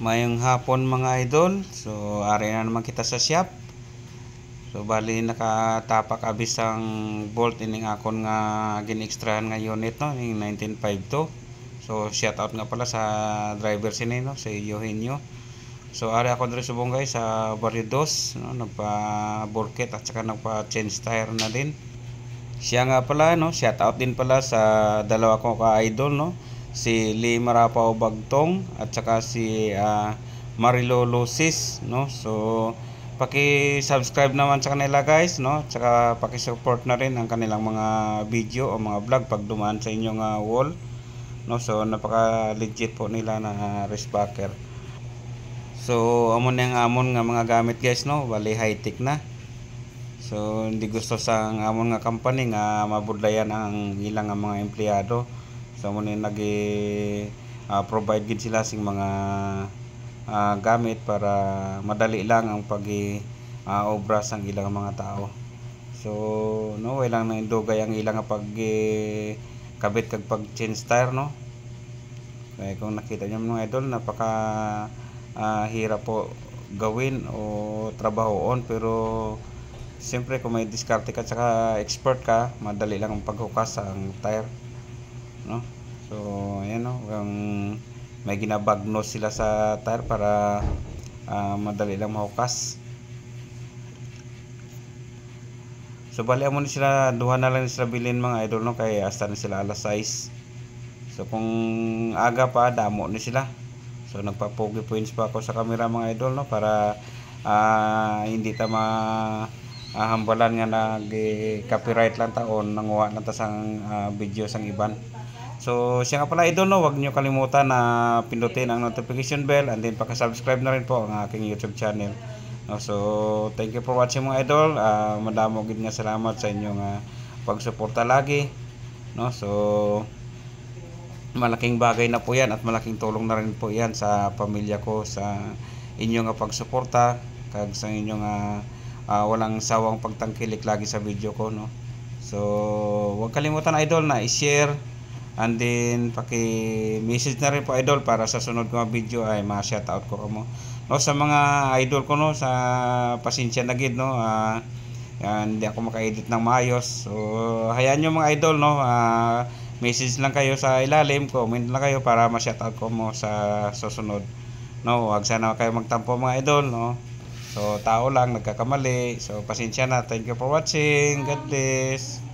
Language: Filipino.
Mayong hapon mga idol. So ari na naman kita sa shop. So bali nakatapak abis ang bolt ining akon nga gin-extrahan nga unit no, ning 1952. So shout out nga pala sa driver sini no, sa Eugenio. So ari ako diri subong guys sa Barrio 2 no, nagpa-burket at saka nagpa-change tire na din. Siya nga pala no, shout out din pala sa dalawa ko ka idol no, si Lee Marapao Bagtong at saka si Marilo Lucis no. So paki-subscribe naman sa kanila guys no, at saka paki-support na rin ang kanilang mga video o mga vlog pag dumaan sa inyong wall no. So napaka legit po nila na wristbacker. So amon yang amon nga mga gamit guys no, bali high tech na. So hindi gusto sa amon nga company nga mabudlayan ang ilang nga mga empleyado. So amon nagi provide gid sila sing mga gamit para madali lang ang obra sang ilang mga tao. So no, way lang na indugay ang ilang nga kabit kag pag change tire no. Kaya kung nakita niyo mga idol, napaka hirap po gawin o trabahoon, pero siyempre kung may diskarte ka saka expert ka, madali lang ang paghukas ang tire no. So ayan no, may ginabagnos sila sa tire para madali lang mahukas. So bali mo ni sila, duha na lang sila bilin mga idol no, kay hasta na sila alas 6. So kung aga pa damo ni sila. So nagpa-pogi points pa ako sa camera mga idol no, para hindi ta hambalan nga nag-copyright lang taon, nanguha lang ta sang video sang iban. So siya nga pala idol no, wag niyo kalimutan na pindutin ang notification bell and then paka-subscribe na rin po ang aking YouTube channel. No, so thank you for watching mga idol. Madamo gid nga salamat sa inyong pagsuporta lagi. No, so malaking bagay na po yan at malaking tulong na rin po yan sa pamilya ko, sa inyong pagsuporta kag sa inyong walang sawang pagtangkilik lagi sa video ko no. So huwag kalimutan idol na i-share and then paki-message na rin po idol para sa sunod ko mga video ay ma-shoutout ko mo no. Sa mga idol ko no, sa pasensya na gid no, hindi ako maka-edit ng maayos. So hayaan nyo mga idol no, message lang kayo sa ilalim, comment lang kayo para ma-shoutout ko mo sa susunod no. Huwag sana kayo magtampo mga idol no. So tao lang nagkakamali, so pasensya na. Thank you for watching. God bless.